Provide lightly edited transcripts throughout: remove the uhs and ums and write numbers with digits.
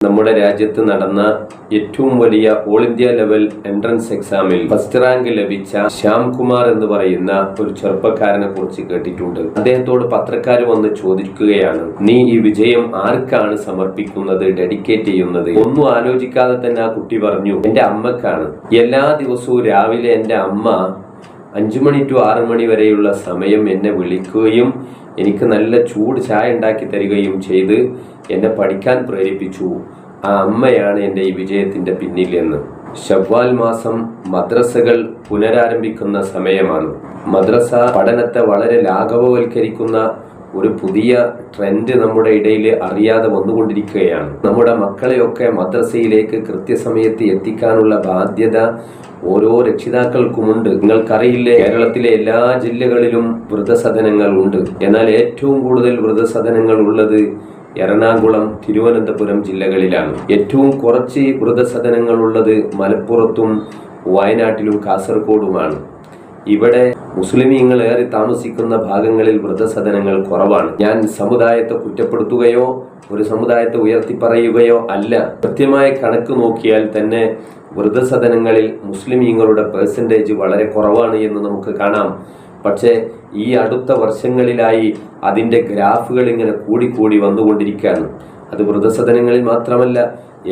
നമ്മുടെ രാജ്യത്ത് നടന്ന ഏറ്റവും വലിയ ഓൾ ഇന്ത്യ ലെവൽ എൻട്രൻസ് എക്സാമിൽ ഫസ്റ്റ് റാങ്ക് ലഭിച്ച ശ്യാംകുമാർ എന്ന് പറയുന്ന ഒരു ചെറുപ്പക്കാരനെ കുറിച്ച് കേട്ടിട്ടുണ്ട്. അദ്ദേഹത്തോട് പത്രക്കാർ വന്ന് ചോദിക്കുകയാണ്, നീ ഈ വിജയം ആർക്കാണ് സമർപ്പിക്കുന്നത്, ഡെഡിക്കേറ്റ് ചെയ്യുന്നത്? ഒന്നും ആലോചിക്കാതെ തന്നെ ആ കുട്ടി പറഞ്ഞു, എന്റെ അമ്മക്കാണ്. എല്ലാ ദിവസവും രാവിലെ എന്റെ അമ്മ 5 മണി to 6 മണി വരെയുള്ള സമയം എന്നെ വിളിക്കുകയും എനിക്ക് നല്ല ചൂട് ചായ ഉണ്ടാക്കി തരികയും ചെയ്ത് എന്നെ പഠിക്കാൻ പ്രേരിപ്പിച്ചു. ആ അമ്മയാണ് എൻ്റെ ഈ വിജയത്തിൻ്റെ പിന്നിൽ എന്ന്. ശവ്വാൽ മാസം മദ്രസകൾ പുനരാരംഭിക്കുന്ന സമയമാണ്. മദ്രസ പഠനത്തെ വളരെ ലാഘവവൽക്കരിക്കുന്ന ഒരു പുതിയ ട്രെൻഡ് നമ്മുടെ ഇടയിൽ അറിയാതെ വന്നുകൊണ്ടിരിക്കുകയാണ്. നമ്മുടെ മക്കളെയൊക്കെ മദ്രസയിലേക്ക് കൃത്യസമയത്ത് എത്തിക്കാനുള്ള ബാധ്യത ഓരോ രക്ഷിതാക്കൾക്കുമുണ്ട്. നിങ്ങൾക്കറിയില്ലേ, കേരളത്തിലെ എല്ലാ ജില്ലകളിലും വൃദ്ധസദനങ്ങൾ ഉണ്ട്. എന്നാൽ ഏറ്റവും കൂടുതൽ വൃദ്ധസദനങ്ങൾ ഉള്ളത് എറണാകുളം, തിരുവനന്തപുരം ജില്ലകളിലാണ്. ഏറ്റവും കുറച്ച് വൃദ്ധസദനങ്ങൾ ഉള്ളത് മലപ്പുറത്തും വയനാട്ടിലും കാസർഗോഡുമാണ്. ഇവിടെ മുസ്ലിമീങ്ങൾ ഏറെ താമസിക്കുന്ന ഭാഗങ്ങളിൽ വൃദ്ധസദനങ്ങൾ കുറവാണ്. ഞാൻ സമുദായത്തെ കുറ്റപ്പെടുത്തുകയോ ഒരു സമുദായത്തെ ഉയർത്തിപ്പറയുകയോ അല്ല. കൃത്യമായ കണക്ക് നോക്കിയാൽ തന്നെ വൃദ്ധസദനങ്ങളിൽ മുസ്ലിമീങ്ങളുടെ പെർസെൻറ്റേജ് വളരെ കുറവാണ് എന്ന് നമുക്ക് കാണാം. പക്ഷേ ഈ അടുത്ത വർഷങ്ങളിലായി അതിൻ്റെ ഗ്രാഫുകൾ ഇങ്ങനെ കൂടിക്കൂടി വന്നുകൊണ്ടിരിക്കുകയാണ്. അത് വൃദ്ധസദനങ്ങളിൽ മാത്രമല്ല,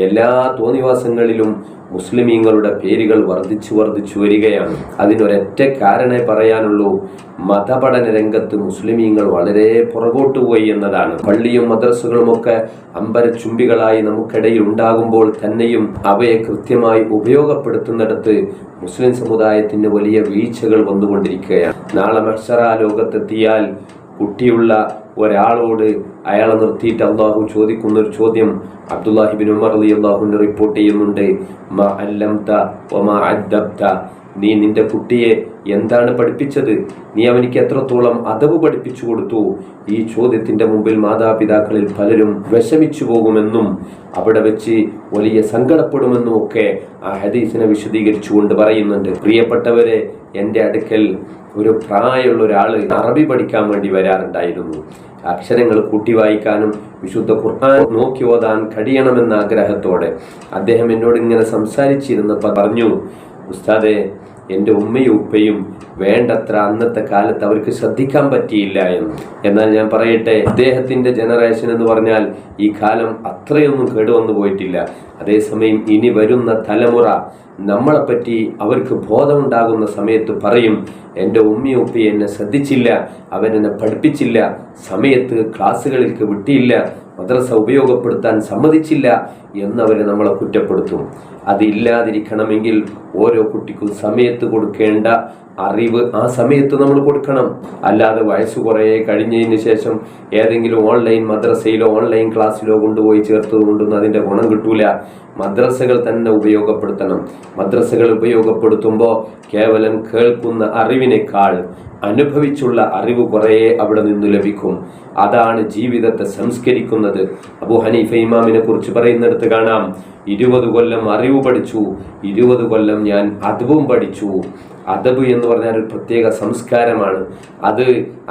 എല്ലാ തോന്നിവാസങ്ങളിലും മുസ്ലിമീങ്ങളുടെ പേരുകൾ വർദ്ധിച്ചു വരികയാണ്. അതിനൊരൊറ്റ കാരണമേ പറയാനുള്ളൂ, മതപഠന രംഗത്ത് മുസ്ലിമീങ്ങൾ വളരെ പുറകോട്ട് പോയി എന്നതാണ്. പള്ളിയും മദ്രസകളുമൊക്കെ അമ്പരച്ചുംബികളായി നമുക്കിടയിൽ ഉണ്ടാകുമ്പോൾ തന്നെയും അവയെ കൃത്യമായി ഉപയോഗപ്പെടുത്തുന്നിടത്ത് മുസ്ലിം സമുദായത്തിന് വലിയ വീഴ്ചകൾ വന്നുകൊണ്ടിരിക്കുകയാണ്. നാളെ മഹ്ശറ ലോകത്തെത്തിയാൽ കുട്ടിയുള്ള ഒരാളോട് അയാളെ നിർത്തിയിട്ട് അള്ളാഹു ചോദിക്കുന്നൊരു ചോദ്യം അബ്ദുല്ലാഹിബിൻ ഉമർ റളിയല്ലാഹു അൻഹു റിപ്പോർട്ട് ചെയ്യുന്നുണ്ട്, മാ അല്ലംത വമാ അദ്ദബ്ത, നീ നിന്റെ കുട്ടിയെ എന്താണ് പഠിപ്പിച്ചത്, നീ അവനിക്ക് എത്രത്തോളം അദബ് പഠിപ്പിച്ചു കൊടുത്തു? ഈ ചോദ്യത്തിന്റെ മുമ്പിൽ മാതാപിതാക്കളിൽ പലരും വിഷമിച്ചു പോകുമെന്നും അവിടെ വെച്ച് വലിയ സങ്കടപ്പെടുമെന്നും ഒക്കെ ആ ഹദീസിനെ വിശദീകരിച്ചുകൊണ്ട് പറയുന്നുണ്ട്. പ്രിയപ്പെട്ടവരെ, എൻ്റെ അടുക്കൽ ഒരു പ്രായമുള്ള ഒരാള് അറബി പഠിക്കാൻ വേണ്ടി വരാറുണ്ടായിരുന്നു. അക്ഷരങ്ങൾ കൂട്ടി വായിക്കാനും വിശുദ്ധ ഖുർആൻ നോക്കി ഓതാൻ കഴിയണമെന്ന ആഗ്രഹത്തോടെ അദ്ദേഹം എന്നോട് ഇങ്ങനെ സംസാരിച്ചിരുന്നപ്പോൾ പറഞ്ഞു, ഉസ്താദേ, എൻ്റെ ഉമ്മയും ഉപ്പയും വേണ്ടത്ര അന്നത്തെ കാലത്ത് അവർക്ക് ശ്രദ്ധിക്കാൻ പറ്റിയില്ല എന്ന്. എന്നാൽ ഞാൻ പറയട്ടെ, അദ്ദേഹത്തിൻ്റെ ജനറേഷൻ എന്ന് പറഞ്ഞാൽ ഈ കാലം അത്രയൊന്നും കേടുവന്നു പോയിട്ടില്ല. അതേസമയം ഇനി വരുന്ന തലമുറ നമ്മളെപ്പറ്റി അവർക്ക് ബോധമുണ്ടാകുന്ന സമയത്ത് പറയും, എൻ്റെ ഉമ്മയും ഉപ്പയും എന്നെ ശ്രദ്ധിച്ചില്ല, അവരെന്നെ പഠിപ്പിച്ചില്ല, സമയത്ത് ക്ലാസ്സുകളിലേക്ക് വിട്ടിയില്ല, മദ്രസ ഉപയോഗപ്പെടുത്താൻ സമ്മതിച്ചില്ല എന്നവരെ നമ്മളെ കുറ്റപ്പെടുത്തും. അതില്ലാതിരിക്കണമെങ്കിൽ ഓരോ കുട്ടിക്കും സമയത്ത് കൊടുക്കേണ്ട അറിവ് ആ സമയത്ത് നമ്മൾ കൊടുക്കണം. അല്ലാതെ വയസ്സ് കുറേ കഴിഞ്ഞതിന് ശേഷം ഏതെങ്കിലും ഓൺലൈൻ മദ്രസയിലോ ഓൺലൈൻ ക്ലാസ്സിലോ കൊണ്ടുപോയി ചേർത്തത് കൊണ്ടൊന്നും അതിൻ്റെ ഗുണം കിട്ടൂല. മദ്രസകൾ തന്നെ ഉപയോഗപ്പെടുത്തണം. മദ്രസകൾ ഉപയോഗപ്പെടുത്തുമ്പോൾ കേവലം കേൾക്കുന്ന അറിവിനേക്കാൾ അനുഭവിച്ചുള്ള അറിവ് കുറേ അവിടെ നിന്ന് ലഭിക്കും. അതാണ് ജീവിതത്തെ സംസ്കരിക്കുന്നത്. അബൂ ഹനീഫ ഇമാമിനെ കുറിച്ച് പറയുന്നിടത്ത് കാണാം, 20 കൊല്ലം അറിവ് പഠിച്ചു, 20 കൊല്ലം ഞാൻ അദബും പഠിച്ചു. അദബ് എന്ന് പറഞ്ഞാൽ ഒരു പ്രത്യേക സംസ്കാരമാണ്. അത്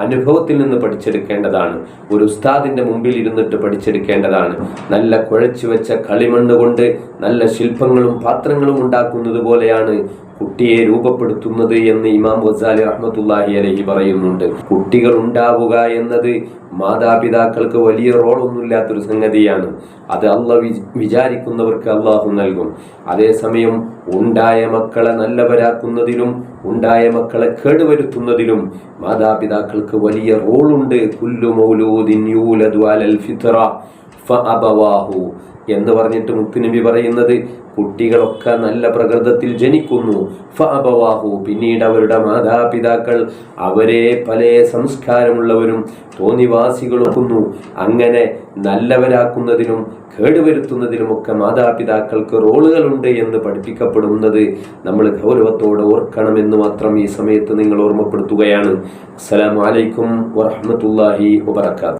അനുഭവത്തിൽ നിന്ന് പഠിച്ചെടുക്കേണ്ടതാണ്. ഒരു ഉസ്താദിന്റെ മുമ്പിൽ ഇരുന്നിട്ട് പഠിച്ചെടുക്കേണ്ടതാണ്. നല്ല കുഴച്ചു വെച്ച കളിമണ്ണ് കൊണ്ട് നല്ല ശില്പങ്ങളും പാത്രങ്ങളും ഉണ്ടാക്കുന്നത് പോലെയാണ് കുട്ടിയെ രൂപപ്പെടുത്തുന്നത് എന്ന് ഇമാം ഗസാലി റഹ്മത്തുള്ളാഹി അലൈഹി പറയുന്നുണ്ട്. കുട്ടികൾ ഉണ്ടാവുക എന്നത് മാതാപിതാക്കൾക്ക് വലിയ റോളൊന്നുമില്ലാത്തൊരു സംഗതിയാണ്. അത് അള്ളാഹ് വിചാരിക്കുന്നവർക്ക് അള്ളാഹു നൽകും. അതേസമയം ഉണ്ടായ മക്കളെ നല്ലവരാക്കുന്നതിലും ഉണ്ടായ മക്കളെ കേടുവരുത്തുന്നതിലും മാതാപിതാക്കൾക്ക് വലിയ റോളുണ്ട്. കുല്ലു മൗലൂദിൻ യൂലദു അലൽ ഫിത്ര ഫഅബവാഹു എന്ന് പറഞ്ഞിട്ട് മുത്തുനബി പറയുന്നത്, കുട്ടികളൊക്കെ നല്ല പ്രകൃതത്തിൽ ജനിക്കുന്നു, ഫഅബവാഹു, പിന്നീട് അവരുടെ മാതാപിതാക്കൾ അവരെ പല സംസ്കാരമുള്ളവരും തോന്നിവാസികളാക്കുന്നു. അങ്ങനെ നല്ലവരാക്കുന്നതിനും കേടുവരുത്തുന്നതിനുമൊക്കെ മാതാപിതാക്കൾക്ക് റോളുകളുണ്ട് എന്ന് പഠിപ്പിക്കപ്പെടുന്നത് നമ്മൾ ഗൗരവത്തോടെ ഓർക്കണമെന്ന് മാത്രം ഈ സമയത്ത് നിങ്ങൾ ഓർമ്മപ്പെടുത്തുകയാണ്. അസ്സലാമു അലൈക്കും വറഹ്മത്തുള്ളാഹി വബറകാതുഹു.